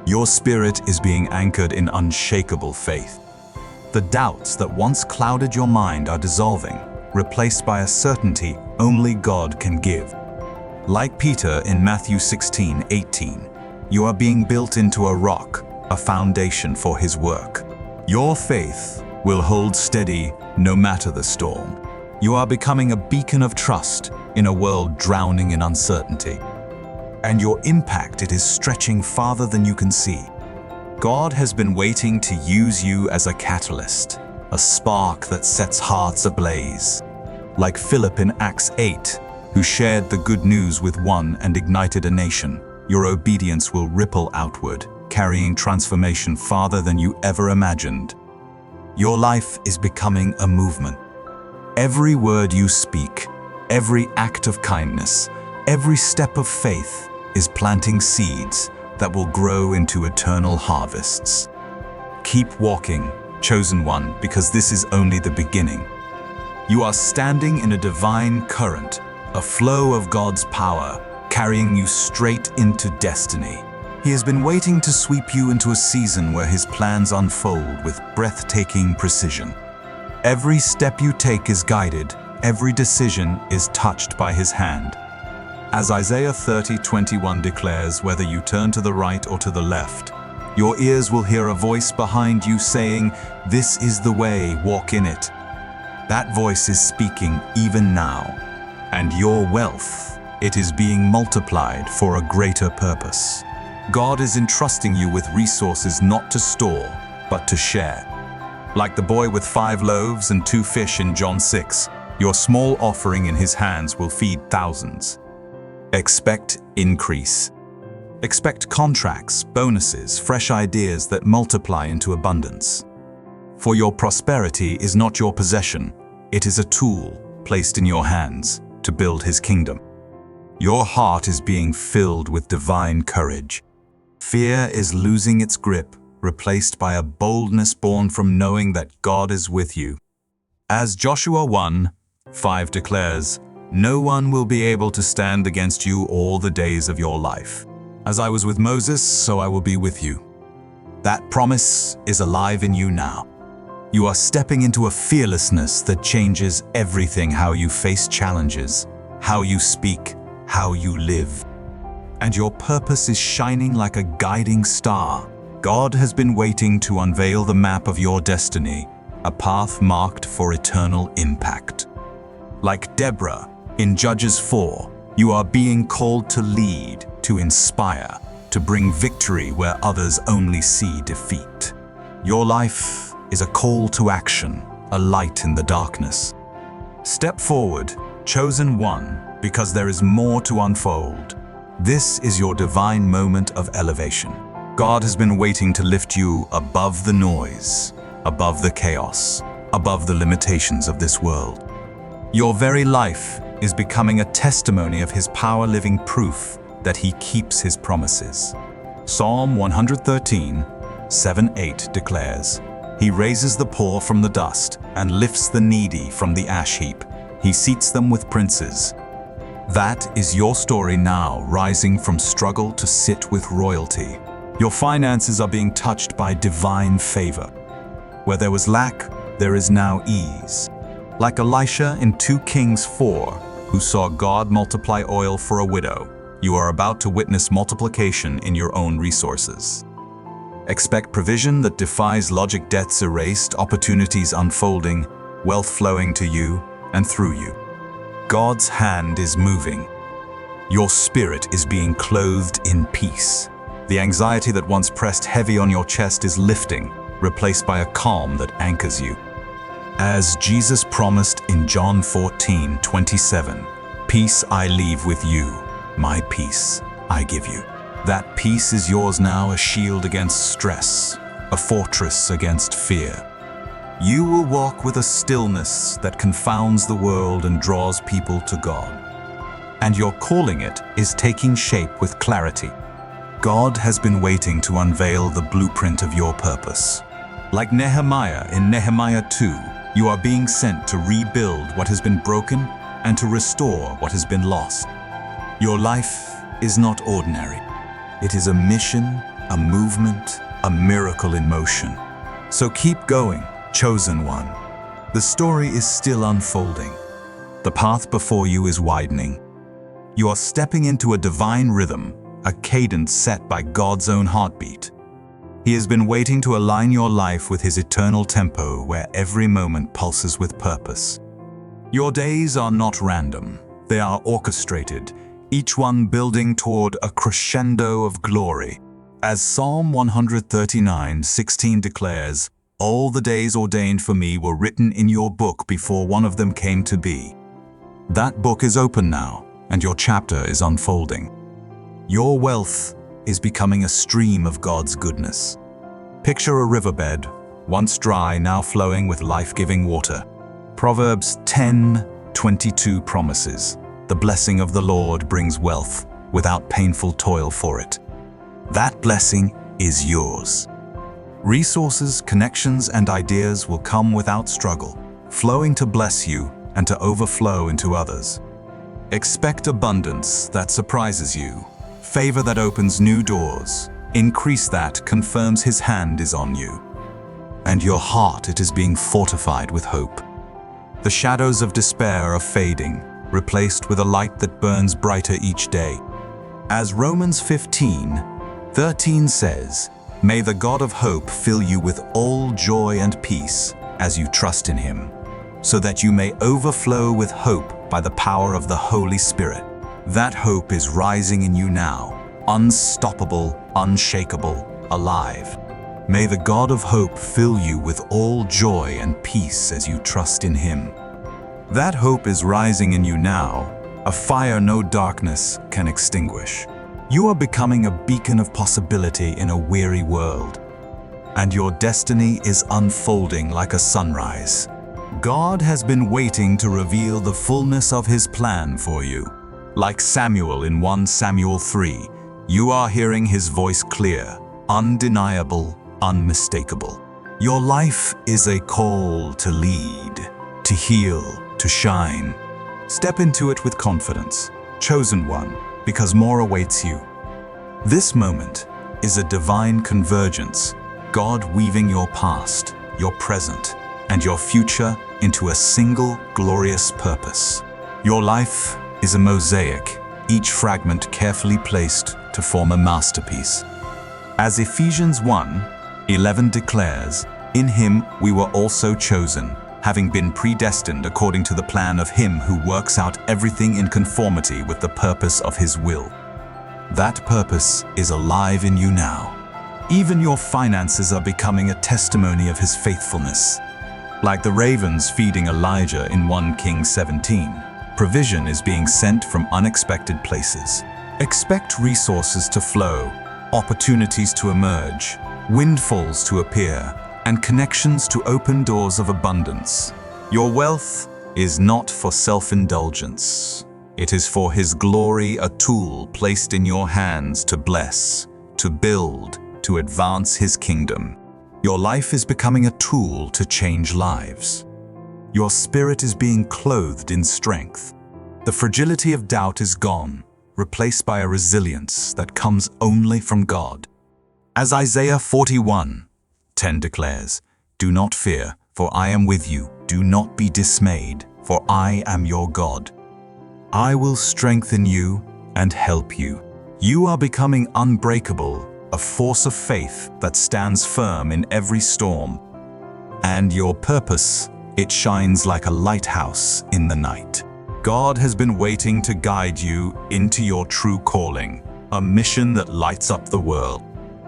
Your spirit is being anchored in unshakable faith. The doubts that once clouded your mind are dissolving, replaced by a certainty only God can give. Like Peter in Matthew 16:18, you are being built into a rock, a foundation for His work. Your faith will hold steady no matter the storm. You are becoming a beacon of trust in a world drowning in uncertainty. And your impact, it is stretching farther than you can see. God has been waiting to use you as a catalyst, a spark that sets hearts ablaze. Like Philip in Acts 8, who shared the good news with one and ignited a nation, your obedience will ripple outward, carrying transformation farther than you ever imagined. Your life is becoming a movement. Every word you speak, every act of kindness, every step of faith is planting seeds that will grow into eternal harvests. Keep walking, chosen one, because this is only the beginning. You are standing in a divine current, a flow of God's power, carrying you straight into destiny. He has been waiting to sweep you into a season where His plans unfold with breathtaking precision. Every step you take is guided, every decision is touched by His hand. As Isaiah 30:21 declares, whether you turn to the right or to the left, your ears will hear a voice behind you saying, "This is the way, walk in it." That voice is speaking even now. And your wealth, it is being multiplied for a greater purpose. God is entrusting you with resources not to store, but to share. Like the boy with 5 loaves and 2 fish in John 6, your small offering in His hands will feed thousands. Expect increase. Expect contracts, bonuses, fresh ideas that multiply into abundance. For your prosperity is not your possession, it is a tool placed in your hands to build His kingdom. Your heart is being filled with divine courage. Fear is losing its grip, replaced by a boldness born from knowing that God is with you. As Joshua 1:5 declares, "No one will be able to stand against you all the days of your life. As I was with Moses, so I will be with you." That promise is alive in you now. You are stepping into a fearlessness that changes everything: how you face challenges, how you speak, how you live. And your purpose is shining like a guiding star. God has been waiting to unveil the map of your destiny, a path marked for eternal impact. Like Deborah in Judges 4, you are being called to lead, to inspire, to bring victory where others only see defeat. Your life is a call to action, a light in the darkness. Step forward, chosen one, because there is more to unfold. This is your divine moment of elevation. God has been waiting to lift you above the noise, above the chaos, above the limitations of this world. Your very life is becoming a testimony of His power, living proof that He keeps His promises. Psalm 113:7-8 declares, "He raises the poor from the dust and lifts the needy from the ash heap. He seats them with princes." That is your story now, rising from struggle to sit with royalty. Your finances are being touched by divine favor. Where there was lack, there is now ease. Like Elisha in 2 Kings 4, who saw God multiply oil for a widow, you are about to witness multiplication in your own resources. Expect provision that defies logic, debts erased, opportunities unfolding, wealth flowing to you and through you. God's hand is moving. Your spirit is being clothed in peace. The anxiety that once pressed heavy on your chest is lifting, replaced by a calm that anchors you. As Jesus promised in John 14:27, "Peace I leave with you, my peace I give you." That peace is yours now, a shield against stress, a fortress against fear. You will walk with a stillness that confounds the world and draws people to God. And your calling it is taking shape with clarity. God has been waiting to unveil the blueprint of your purpose. Like Nehemiah in Nehemiah 2, you are being sent to rebuild what has been broken and to restore what has been lost. Your life is not ordinary. It is a mission, a movement, a miracle in motion. So keep going, chosen one. The story is still unfolding. The path before you is widening. You are stepping into a divine rhythm, a cadence set by God's own heartbeat. He has been waiting to align your life with His eternal tempo, where every moment pulses with purpose. Your days are not random. They are orchestrated, each one building toward a crescendo of glory. As Psalm 139:16 declares, "All the days ordained for me were written in your book before one of them came to be." That book is open now, and your chapter is unfolding. Your wealth is becoming a stream of God's goodness. Picture a riverbed, once dry, now flowing with life-giving water. Proverbs 10:22 promises, "The blessing of the Lord brings wealth without painful toil for it." That blessing is yours. Resources, connections, and ideas will come without struggle, flowing to bless you and to overflow into others. Expect abundance that surprises you, favor that opens new doors, increase that confirms His hand is on you. And your heart, it is being fortified with hope. The shadows of despair are fading, replaced with a light that burns brighter each day. As Romans 15:13 says, "May the God of hope fill you with all joy and peace as you trust in Him, so that you may overflow with hope by the power of the Holy Spirit." That hope is rising in you now, unstoppable, unshakable, alive. May the God of hope fill you with all joy and peace as you trust in Him. That hope is rising in you now, a fire no darkness can extinguish. You are becoming a beacon of possibility in a weary world, and your destiny is unfolding like a sunrise. God has been waiting to reveal the fullness of His plan for you. Like Samuel in 1 Samuel 3, you are hearing His voice clear, undeniable, unmistakable. Your life is a call to lead, to heal, to shine. Step into it with confidence, chosen one, because more awaits you. This moment is a divine convergence, God weaving your past, your present, and your future into a single glorious purpose. Your life is a mosaic, each fragment carefully placed to form a masterpiece. As Ephesians 1:11 declares, in Him we were also chosen, having been predestined according to the plan of Him who works out everything in conformity with the purpose of His will. That purpose is alive in you now. Even your finances are becoming a testimony of His faithfulness. Like the ravens feeding Elijah in 1 Kings 17, provision is being sent from unexpected places. Expect resources to flow, opportunities to emerge, windfalls to appear, and connections to open doors of abundance. Your wealth is not for self-indulgence. It is for His glory, a tool placed in your hands to bless, to build, to advance His kingdom. Your life is becoming a tool to change lives. Your spirit is being clothed in strength. The fragility of doubt is gone, replaced by a resilience that comes only from God. As Isaiah 41:10 declares, "Do not fear, for I am with you. Do not be dismayed, for I am your God. I will strengthen you and help you." You are becoming unbreakable, a force of faith that stands firm in every storm. And your purpose, it shines like a lighthouse in the night. God has been waiting to guide you into your true calling, a mission that lights up the world.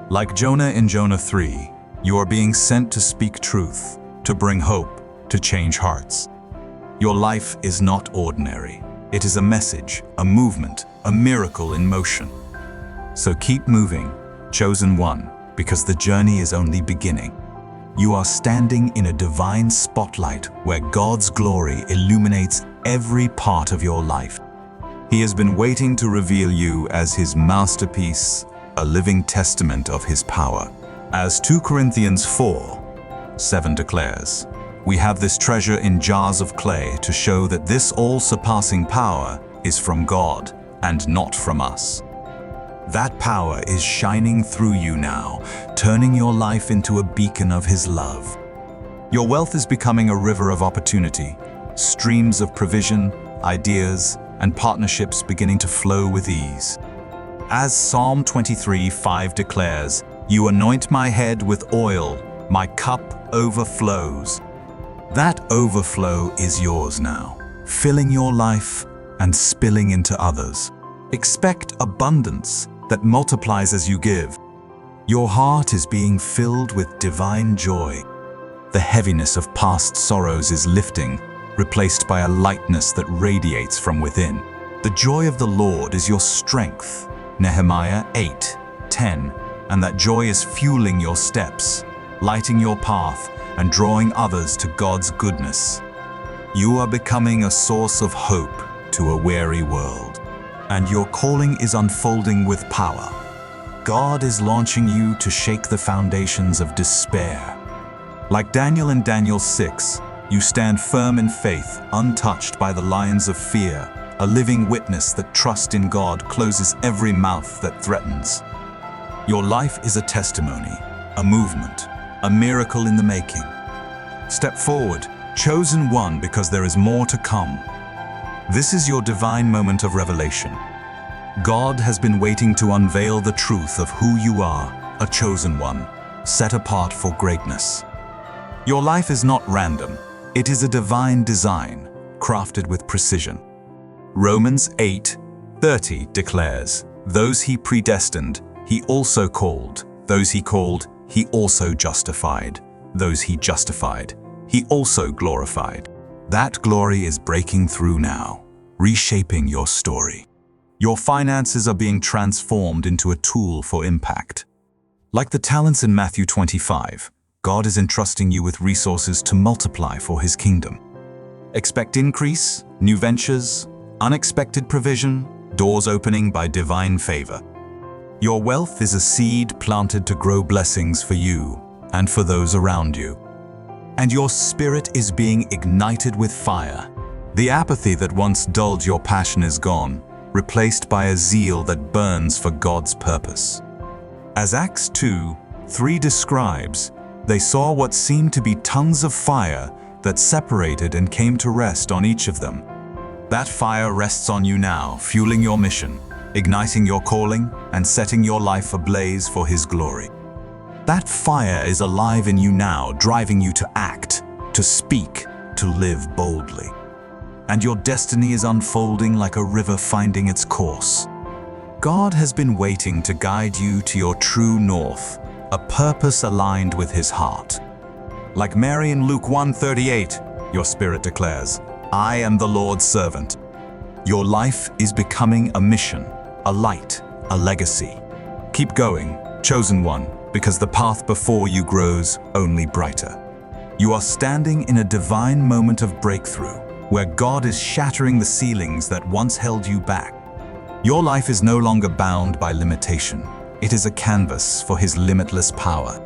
Like Jonah in Jonah 3, you are being sent to speak truth, to bring hope, to change hearts. Your life is not ordinary. It is a message, a movement, a miracle in motion. So keep moving, chosen one, because the journey is only beginning. You are standing in a divine spotlight where God's glory illuminates every part of your life. He has been waiting to reveal you as His masterpiece, a living testament of His power. As 2 Corinthians 4:7 declares, we have this treasure in jars of clay to show that this all-surpassing power is from God and not from us. That power is shining through you now, turning your life into a beacon of His love. Your wealth is becoming a river of opportunity, streams of provision, ideas, and partnerships beginning to flow with ease. As Psalm 23:5 declares, "You anoint my head with oil, my cup overflows." That overflow is yours now, filling your life and spilling into others. Expect abundance that multiplies as you give. Your heart is being filled with divine joy. The heaviness of past sorrows is lifting, replaced by a lightness that radiates from within. The joy of the Lord is your strength, Nehemiah 8:10, and that joy is fueling your steps, lighting your path, and drawing others to God's goodness. You are becoming a source of hope to a weary world, and your calling is unfolding with power. God is launching you to shake the foundations of despair. Like Daniel in Daniel 6, you stand firm in faith, untouched by the lions of fear, a living witness that trust in God closes every mouth that threatens. Your life is a testimony, a movement, a miracle in the making. Step forward, chosen one, because there is more to come. This is your divine moment of revelation. God has been waiting to unveil the truth of who you are, a chosen one, set apart for greatness. Your life is not random. It is a divine design, crafted with precision. Romans 8:30 declares, "Those He predestined, He also called. Those He called, He also justified. Those He justified, He also glorified." That glory is breaking through now, reshaping your story. Your finances are being transformed into a tool for impact. Like the talents in Matthew 25, God is entrusting you with resources to multiply for His kingdom. Expect increase, new ventures, unexpected provision, doors opening by divine favor. Your wealth is a seed planted to grow blessings for you and for those around you. And your spirit is being ignited with fire. The apathy that once dulled your passion is gone, replaced by a zeal that burns for God's purpose. As Acts 2:3 describes, they saw what seemed to be tongues of fire that separated and came to rest on each of them. That fire rests on you now, fueling your mission, igniting your calling, and setting your life ablaze for His glory. That fire is alive in you now, driving you to act, to speak, to live boldly. And your destiny is unfolding like a river finding its course. God has been waiting to guide you to your true north, a purpose aligned with His heart. Like Mary in Luke 1:38, your spirit declares, "I am the Lord's servant." Your life is becoming a mission, a light, a legacy. Keep going, chosen one, because the path before you grows only brighter. You are standing in a divine moment of breakthrough, where God is shattering the ceilings that once held you back. Your life is no longer bound by limitation. It is a canvas for His limitless power.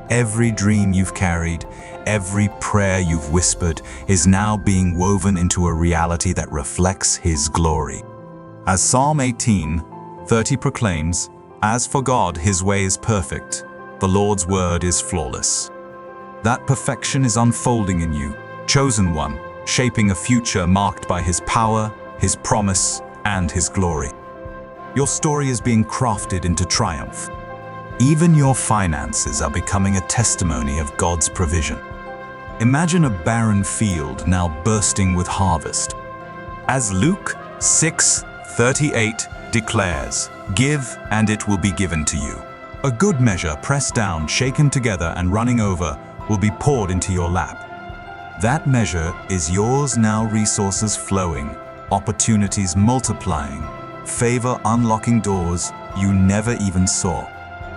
Every dream you've carried, every prayer you've whispered is now being woven into a reality that reflects His glory. As Psalm 18:30 proclaims, "As for God, His way is perfect. The Lord's word is flawless." That perfection is unfolding in you, chosen one, shaping a future marked by His power, His promise, and His glory. Your story is being crafted into triumph. Even your finances are becoming a testimony of God's provision. Imagine a barren field now bursting with harvest. As Luke 6:38 declares, "Give, and it will be given to you. A good measure, pressed down, shaken together, and running over, will be poured into your lap." That measure is yours now, resources flowing, opportunities multiplying, favor unlocking doors you never even saw.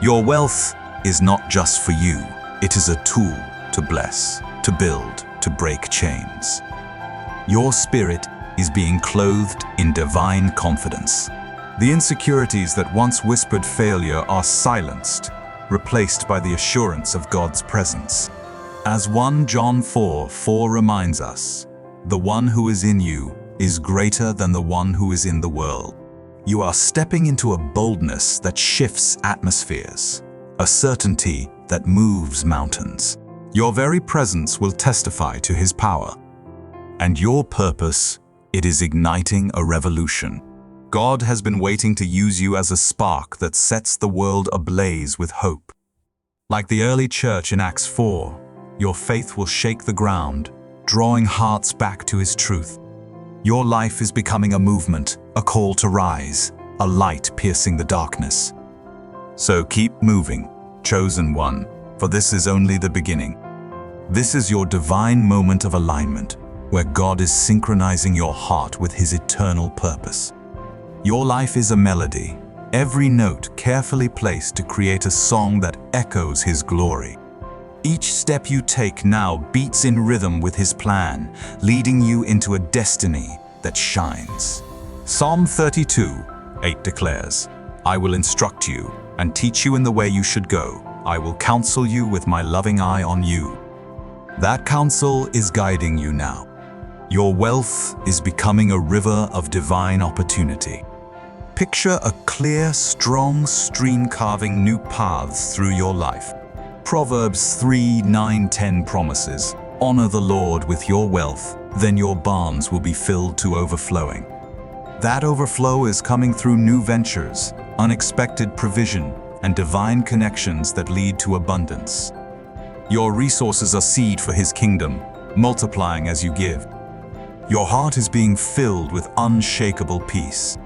Your wealth is not just for you. It is a tool to bless, to build, to break chains. Your spirit is being clothed in divine confidence. The insecurities that once whispered failure are silenced, replaced by the assurance of God's presence. As 1 John 4:4 reminds us, "The one who is in you is greater than the one who is in the world." You are stepping into a boldness that shifts atmospheres, a certainty that moves mountains. Your very presence will testify to His power. And your purpose, it is igniting a revolution. God has been waiting to use you as a spark that sets the world ablaze with hope. Like the early church in Acts 4, your faith will shake the ground, drawing hearts back to His truth. Your life is becoming a movement, a call to rise, a light piercing the darkness. So keep moving, chosen one, for this is only the beginning. This is your divine moment of alignment, where God is synchronizing your heart with His eternal purpose. Your life is a melody, every note carefully placed to create a song that echoes His glory. Each step you take now beats in rhythm with His plan, leading you into a destiny that shines. Psalm 32:8 declares, "I will instruct you and teach you in the way you should go. I will counsel you with my loving eye on you." That counsel is guiding you now. Your wealth is becoming a river of divine opportunity. Picture a clear, strong stream carving new paths through your life. Proverbs 3:9-10 promises, "Honor the Lord with your wealth, then your barns will be filled to overflowing." That overflow is coming through new ventures, unexpected provision, and divine connections that lead to abundance. Your resources are seed for His kingdom, multiplying as you give. Your heart is being filled with unshakable peace.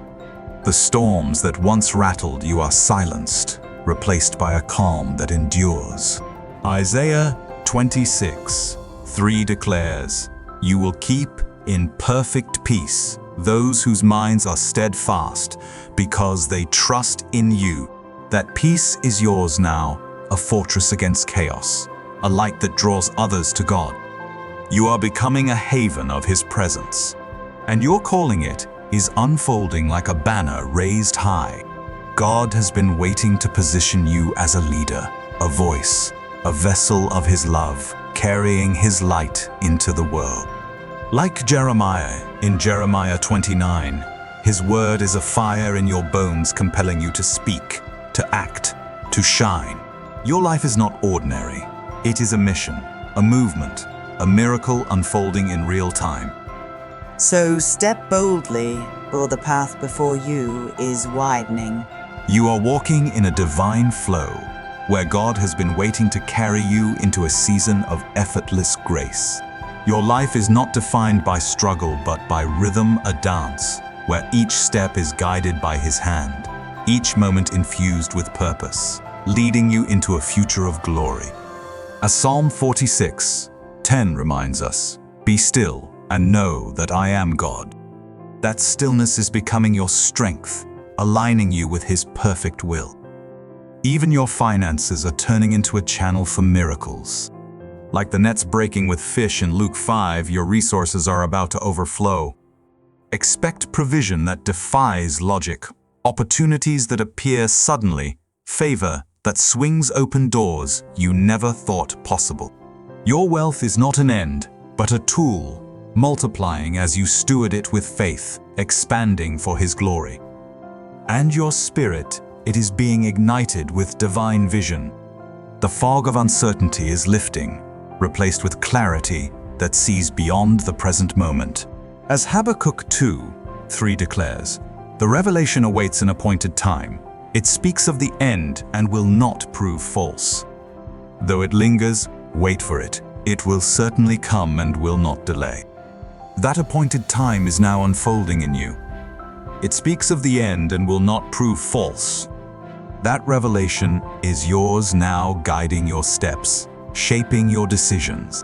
The storms that once rattled you are silenced, replaced by a calm that endures. Isaiah 26:3 declares, "You will keep in perfect peace those whose minds are steadfast because they trust in you. That peace is yours now, a fortress against chaos, a light that draws others to God. You are becoming a haven of His presence, and your calling it is unfolding like a banner raised high. God has been waiting to position you as a leader, a voice, a vessel of His love, carrying His light into the world. Like Jeremiah in Jeremiah 29, His word is a fire in your bones, compelling you to speak, to act, to shine. Your life is not ordinary. It is a mission, a movement, a miracle unfolding in real time. So step boldly, for the path before you is widening. You are walking in a divine flow, where God has been waiting to carry you into a season of effortless grace. Your life is not defined by struggle, but by rhythm, a dance, where each step is guided by His hand, each moment infused with purpose, leading you into a future of glory. As Psalm 46:10 reminds us, "Be still and know that I am God." That stillness is becoming your strength, aligning you with His perfect will. Even your finances are turning into a channel for miracles. Like the nets breaking with fish in Luke 5, your resources are about to overflow. Expect provision that defies logic, opportunities that appear suddenly, favor that swings open doors you never thought possible. Your wealth is not an end, but a tool, multiplying as you steward it with faith, expanding for His glory. And your spirit, it is being ignited with divine vision. The fog of uncertainty is lifting, replaced with clarity that sees beyond the present moment. As Habakkuk 2:3 declares, the revelation awaits an appointed time. It speaks of the end and will not prove false. Though it lingers, wait for it. It will certainly come and will not delay. That appointed time is now unfolding in you. It speaks of the end and will not prove false. That revelation is yours now, guiding your steps, shaping your decisions.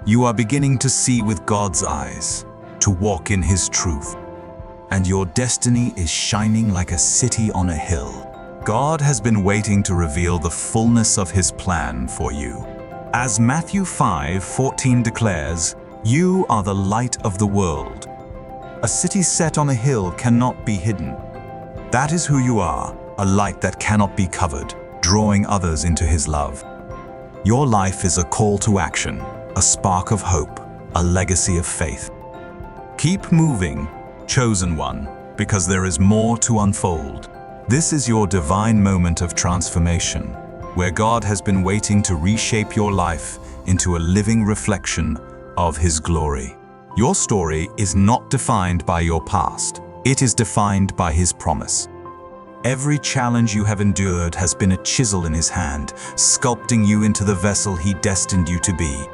You are beginning to see with God's eyes, to walk in His truth. And your destiny is shining like a city on a hill. God has been waiting to reveal the fullness of His plan for you. As Matthew 5:14 declares, "You are the light of the world." A city set on a hill cannot be hidden. That is who you are, a light that cannot be covered, drawing others into His love. Your life is a call to action, a spark of hope, a legacy of faith. Keep moving, chosen one, because there is more to unfold. This is your divine moment of transformation, where God has been waiting to reshape your life into a living reflection of His glory. Your story is not defined by your past. It is defined by His promise. Every challenge you have endured has been a chisel in His hand, sculpting you into the vessel He destined you to be.